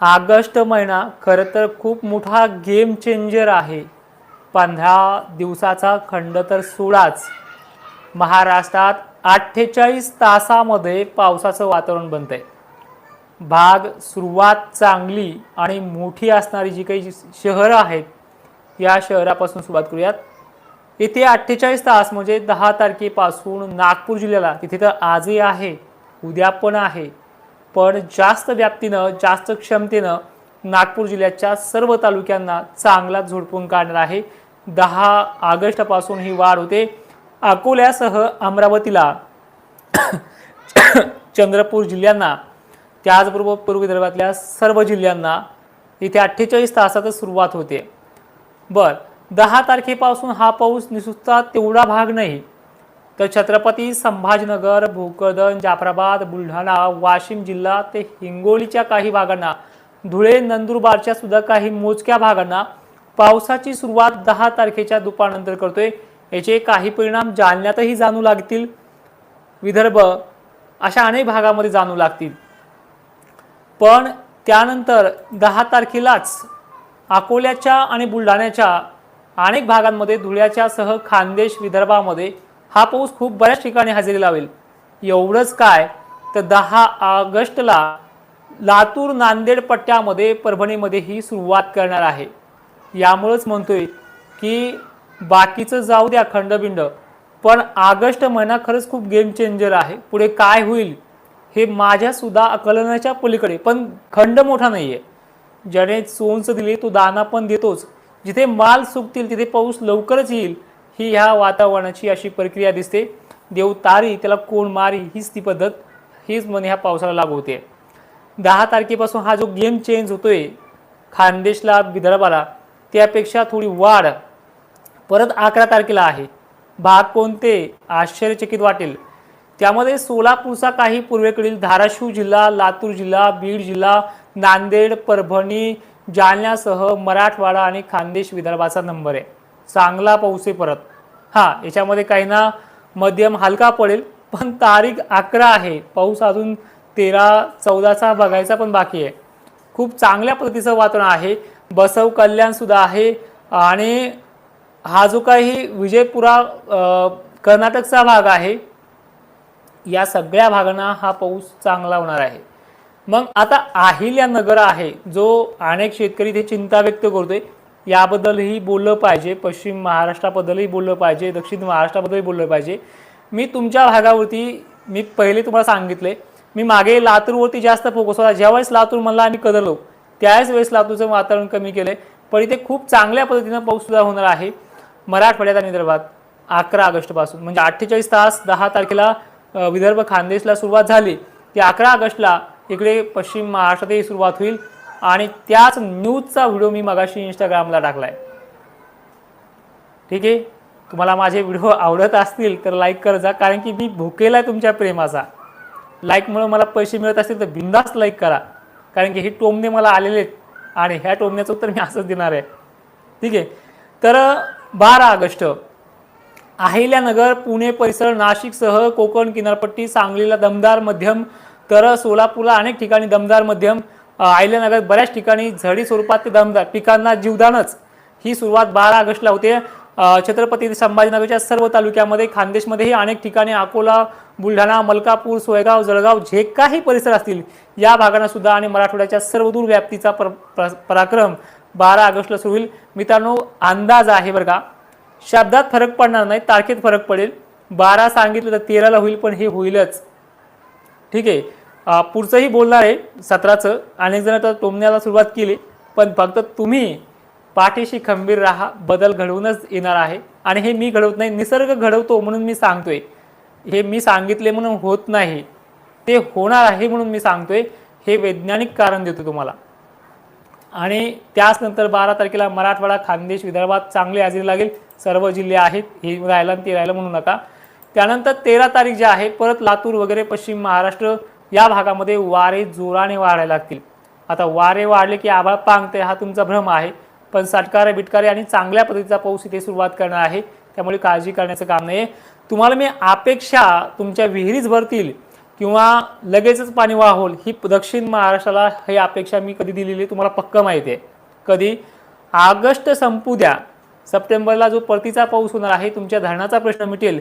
August महिना खरं तर खूप मोठा गेम चेंजर आहे. 15 दिवसाचा खंड तर सोडाच, महाराष्ट्रात 48 तासामध्ये पावसाचं वातावरण बनतंय. सुरुवात चांगली आणि मोठी असणारी जी काही शहरं आहेत, या शहरापासून सुरुवात करूयात. इथे 48 तास म्हणजे 10 तारखेपासून नागपूर जिल्ह्याला, तिथे तर आजही आहे, उद्या पण आहे, पण जास्त व्याप्तीनं जास्त क्षमतेनं नागपूर जिल्ह्याच्या सर्व तालुक्यांना चांगला झोडपून काढणार आहे. 10 ऑगस्टपासून ही वाढ होते. अकोल्यासह अमरावतीला, चंद्रपूर जिल्ह्यांना, त्याचबरोबर पूर्व विदर्भातल्या सर्व जिल्ह्यांना इथे 48 तासातच सुरुवात होते. 10 तारखेपासून हा पाऊस नुसता तेवढा भाग नाही, तर छत्रपती संभाजीनगर, भोकरदन, जाफराबाद, बुलढाणा, वाशिम जिल्हा ते हिंगोलीच्या काही भागांना, धुळे, नंदुरबारच्या सुद्धा काही मोजक्या भागांना पावसाची सुरुवात 10 तारखेच्या दुपारनंतर करतोय. याचे काही परिणाम जालन्यातही जाणू लागतील, विदर्भ अशा अनेक भागामध्ये जाणू लागतील. पण त्यानंतर 10 तारखेलाच अकोल्याच्या आणि बुलढाण्याच्या अनेक भागांमध्ये, धुळ्याच्या सह खानदेश विदर्भामध्ये हा पाऊस खूप बऱ्याच ठिकाणी हजेरी लावेल. एवढंच काय, तर 10 ऑगस्टला लातूर, नांदेड पट्ट्यामध्ये, परभणीमध्ये ही सुरुवात करणार आहे. यामुळेच म्हणतोय की बाकीचं जाऊ द्या खंडबिंड, पण ऑगस्ट महिना खरंच खूप गेम चेंजर आहे. पुढे काय होईल हे माझ्या सुद्धा आकलनाच्या पलीकडे, पण खंड मोठा नाहीये. ज्याने सोंच दिली तो दाना पण देतोच. जिथे माल सुकतील तिथे पाऊस लवकरच येईल, ही ह्या वातावरणाची अशी प्रक्रिया दिसते. देव तारी त्याला कोण मारी, हीच ती पद्धत, हीच म्हणे ह्या पावसाला लागू होते. 10 तारखेपासून हा जो गेम चेंज होतोय खानदेशला, विदर्भाला, त्यापेक्षा थोडी वाढ परत 11 तारखेला आहे. भाग कोणते आश्चर्यचकित वाटेल. त्यामध्ये सोलापूरचा काही पूर्वेकडील धाराशिव जिल्हा, लातूर जिल्हा, बीड जिल्हा, नांदेड, परभणी, जालन्यासह मराठवाडा आणि खानदेश विदर्भाचा नंबर आहे. चांगला पाऊस आहे परत. याच्यामध्ये काही ना मध्यम हलका पडेल, पण तारीख 11 आहे, पाऊस अजून 13-14चा बघायचा पण बाकी आहे. खूप चांगल्या पद्धतीचं वातावरण आहे. बसव कल्याण सुद्धा आहे, आणि हा जो काही विजयपुरा कर्नाटकचा भाग आहे, या सगळ्या भागांना हा पाऊस चांगला होणार आहे. मग आता अहिल्यानगर आहे, जो अनेक शेतकरी ते चिंता व्यक्त करतोय, याबद्दलही बोललं पाहिजे. पश्चिम महाराष्ट्राबद्दलही बोललं पाहिजे, दक्षिण महाराष्ट्राबद्दलही बोललं पाहिजे. मी तुमच्या भागावरती, मी पहिले तुम्हाला सांगितले, मी मागे लातूरवरती जास्त फोकस होता. ज्यावेळेस लातूर म्हणला आम्ही कदरलो, त्याच वेळेस लातूरचं वातावरण कमी केलंय. पण इथे खूप चांगल्या पद्धतीनं पाऊस सुद्धा होणार आहे मराठवाड्यात आणि विदर्भात 11 ऑगस्टपासून. म्हणजे 48 तास 10 तारखेला विदर्भ खानदेशला सुरुवात झाली, ती 11 ऑगस्टला इकडे पश्चिम महाराष्ट्रातही सुरुवात होईल. आणि त्याच न्यूजचा व्हिडिओ मी मगाशी इंस्टाग्रामला टाकलाय. ठीक आहे, तुम्हाला माझे व्हिडिओ आवडत असतील तर लाईक कर जा, कारण की मी भुकेला आहे तुमच्या प्रेमाचा. लाईकमुळे मला पैसे मिळत असतील तर बिंदास लाईक करा, कारण की हे टोमणे मला आलेले आहेत, आणि ह्या टोमण्याचं उत्तर मी असंच देणार आहे. ठीक आहे, तर 12 ऑगस्ट अहिल्यानगर, पुणे परिसर, नाशिकसह कोकण किनारपट्टी, सांगलीला दमदार मध्यम, तर सोलापूरला अनेक ठिकाणी दमदार मध्यम, अहिल्यानगर बऱ्याच ठिकाणी झडी स्वरूपात ते दमदार, पिकांना जीवदानच. ही सुरुवात 12 ऑगस्टला होते. छत्रपती संभाजीनगरच्या सर्व तालुक्यामध्ये, खानदेशमध्येही अनेक ठिकाणी, अकोला, बुलढाणा, मलकापूर, सोयगाव, जळगाव जे काही परिसर असतील या भागांना सुद्धा, आणि मराठवाड्याच्या सर्वदूर व्याप्तीचा पराक्रम 12 ऑगस्टला सुरू होईल. मित्रांनो, अंदाज आहे बरं का, शब्दात फरक पडणार नाही, तारखेत फरक पडेल. 12 सांगितलं तर 13ला होईल, पण हे होईलच. ठीक आहे, पुढचंही बोलणार आहे 17चं. अनेक जण तर टोमण्याला सुरुवात केली, पण फक्त तुम्ही पाठीशी खंबीर राहा, बदल घडवूनच येणार आहे. आणि हे मी घडवत नाही, निसर्ग घडवतो म्हणून मी सांगतोय. हे मी सांगितले म्हणून होत नाही, ते होणार आहे म्हणून मी सांगतोय. हे वैज्ञानिक कारण देतो तुम्हाला. आणि त्याच नंतर 12 तारखेला मराठवाडा, खानदेश, विदर्भात चांगली हजेरी लागेल. सर्व जिल्हे आहेत, हे राहिलं आणि ते राहिलं म्हणू नका. त्यानंतर 13 तारीख जे आहे, परत लातूर वगैरे पश्चिम महाराष्ट्र या भागामध्ये वारे जोराने वाढायला लागतील. आता वारे वाढले की आभाळ पांगते, हा तुमचा भ्रम आहे, पण सटकारे बिटकारे आणि चांगल्या पद्धतीचा पाऊस इथे सुरुवात करणार आहे. त्यामुळे काळजी करण्याचं काम नाही. तुम्हाला मी अपेक्षा, तुमच्या विहिरीच भरतील, किंवा लगेचच पाणी वाहवल ही दक्षिण महाराष्ट्राला ही अपेक्षा मी कधी दिलेली तुम्हाला पक्क माहिती आहे. कधी ऑगस्ट संपू द्या, सप्टेंबरला जो परतीचा पाऊस होणार आहे तुमच्या धरणाचा प्रश्न मिटेल,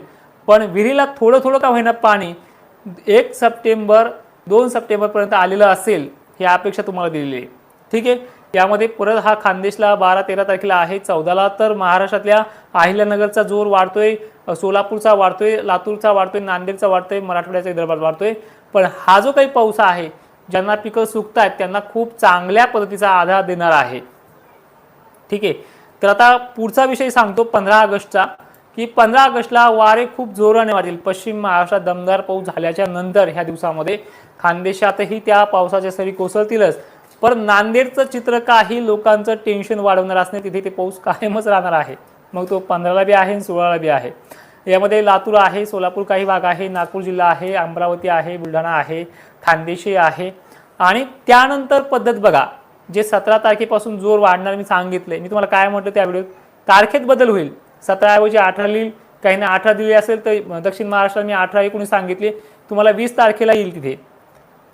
पण विहिरीला थोडं थोडं का होईना पाणी 1 सप्टेंबर 2 सप्टेंबरपर्यंत आलेलं असेल ही अपेक्षा तुम्हाला दिलेली आहे. ठीक आहे. यामध्ये परत हा खानदेशला 12-13 तारखेला आहे. 14ला तर महाराष्ट्रातल्या अहिल्यानगरचा जोर वाढतोय, सोलापूरचा वाढतोय, लातूरचा वाढतोय, नांदेडचा वाढतोय, मराठवाड्याच्या विदर्भात वाढतोय. पण हा जो काही पाऊस आहे ज्यांना पिकं सुकतायत त्यांना खूप चांगल्या पद्धतीचा आधार देणार आहे. ठीक आहे. तर आता पुढचा विषय सांगतो 15 ऑगस्टचा, की 15 ऑगस्टला वारे खूप जोराने वाढतील. पश्चिम महाराष्ट्रात दमदार पाऊस झाल्याच्या नंतर ह्या दिवसामध्ये खानदेशातही त्या पावसाच्या सरी कोसळतीलच. पण नांदेडचं चित्र काही लोकांचं टेन्शन वाढवणार असणे, तिथे ते पाऊस कायमच राहणार आहे. मग तो 15ला बी आहे आणि 16ला बी आहे. यामध्ये लातूर आहे, सोलापूर काही भाग आहे, नागपूर जिल्हा आहे, अमरावती आहे, बुलढाणा आहे, खानदेशी आहे. आणि त्यानंतर पद्धत बघा, जे 17 तारखेपासून जोर वाढणार मी सांगितले. मी तुम्हाला काय म्हटलं त्या व्हिडिओत, तारखेत बदल होईल. 17 ऐवजी 18 लिहिल, काही ना 18 दिली असेल तर दक्षिण महाराष्ट्रात मी 18-19 सांगितले, तुम्हाला 20 तारखेला येईल तिथे.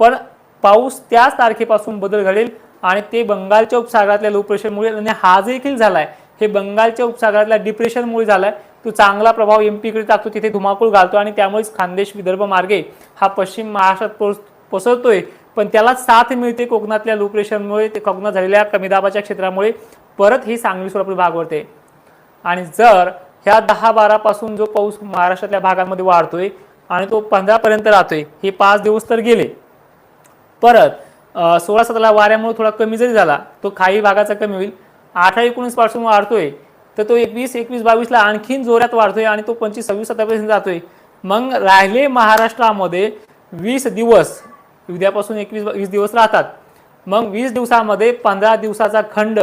पण पाऊस त्याच तारखेपासून बदल घडेल आणि ते बंगालच्या उपसागरातल्या लो प्रेशरमुळे आणि हा देखील झालाय हे बंगालच्या उपसागरातल्या डिप्रेशनमुळे झालाय. तो चांगला प्रभाव एमपीकडे टाकतो, तिथे धुमाकूळ घालतो आणि त्यामुळेच खानदेश विदर्भ मार्गे हा पश्चिम महाराष्ट्रात पसरतोय. पण त्याला साथ मिळते कोकणातल्या लो प्रेशरमुळे, ते कोकणात झालेल्या कमी दाबाच्या क्षेत्रामुळे परत ही सांगली सोलापूर भाग वरते. आणि जर ह्या 10-12 पासून जो पाऊस महाराष्ट्रातल्या भागांमध्ये वाढतोय आणि तो 15 पर्यंत राहतोय, हे 5 दिवस तर गेले. परत 16-17ला वाऱ्यामुळे थोडा कमी जरी झाला, तो काही भागाचा कमी होईल. 18-19 पासून वाढतोय तर तो 21-22ला आणखीन जोरात वाढतोय आणि तो 25-26-27 जातोय. मग राहिले महाराष्ट्रामध्ये 20 दिवस, उद्यापासून 21-20 दिवस राहतात. मग 20 दिवसामध्ये 15 दिवसाचा खंड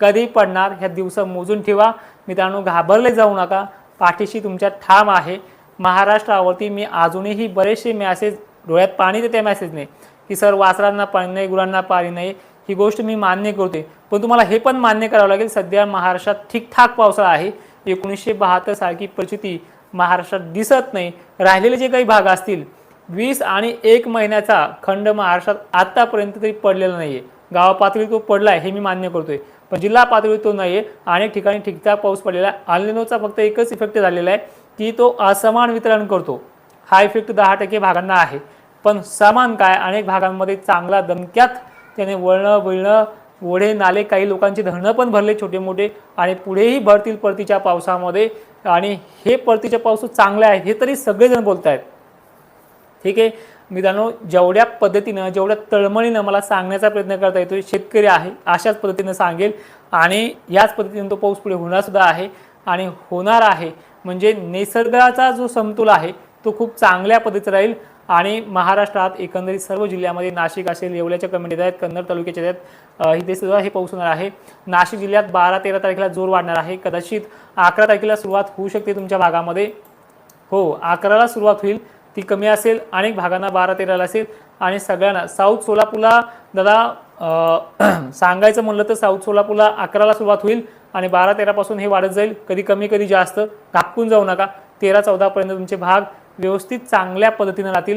कधी पडणार ह्या दिवस मोजून ठेवा. मित्रांनो, घाबरले जाऊ नका, पाठीशी तुमच्या ठाम आहे. महाराष्ट्रावरती मी अजूनही बरेचसे मेसेज, डोळ्यात पाणी देते मेसेजने, की सर वासरांना पाणी नाही, गुरांना पाणी नाही. ही गोष्ट मी मान्य करते, पण तुम्हाला हे पण मान्य करावं लागेल सध्या महाराष्ट्रात ठीकठाक पावसाळा आहे. 1972 सारखी परिस्थिती महाराष्ट्रात दिसत नाही. राहिलेले जे काही भाग असतील 20 आणि 1 महिन्याचा खंड महाराष्ट्रात आतापर्यंत तरी पडलेला नाहीये. गाव पातळी तो पडलाय हे मी मान्य करतोय, पण जिल्हा पातळी तो नाहीये. अनेक ठिकाणी ठीकठाक पाऊस पडलेला आहे. अल्निनोचा फक्त एकच इफेक्ट झालेला आहे की तो असमान वितरण करतो. हा इफेक्ट 10% भागांना आहे, पण समान काय अनेक भागांमध्ये चांगला दणक्यात त्याने वळणं ओढे नाले, काही लोकांची धरणं पण भरले छोटे मोठे आणि पुढेही भरतील परतीच्या पावसामध्ये. आणि हे परतीचे पाऊस चांगले आहेत हे तरी सगळेजण बोलत आहेत. ठीक आहे मित्रांनो, जेवढ्या पद्धतीनं जेवढ्या तळमळीनं मला सांगण्याचा प्रयत्न करता येतो, शेतकरी आहे अशाच पद्धतीनं सांगेल आणि याच पद्धतीने तो पाऊस पुढे होणार सुद्धा आहे आणि होणार आहे. म्हणजे निसर्गाचा जो समतोल आहे तो खूप चांगल्या पद्धतीचा राहील. आणि महाराष्ट्रात एकंदरीत सर्व जिल्ह्यामध्ये, नाशिक असेल, येवल्याच्या कमेंट आहेत, कन्नड तालुक्याच्या आहेत, इथे सुद्धा हे पाऊस होणार आहे. नाशिक जिल्ह्यात 12-13 तारखेला जोर वाढणार आहे. कदाचित 11 तारखेला सुरुवात होऊ शकते तुमच्या भागामध्ये. हो, 11ला सुरुवात होईल, ती कमी असेल. अनेक भागांना 12-13ला असेल. आणि सगळ्यांना साऊथ सोलापूरला दादा सांगायचं म्हणलं तर साऊथ सोलापूरला 11ला सुरुवात होईल आणि 12-13 पासून हे वाढत जाईल, कधी कमी कधी जास्त. घाबकून जाऊ नका. 13-14 पर्यंत तुमचे भाग व्यवस्थित चांगल्या पद्धतीने राहतील.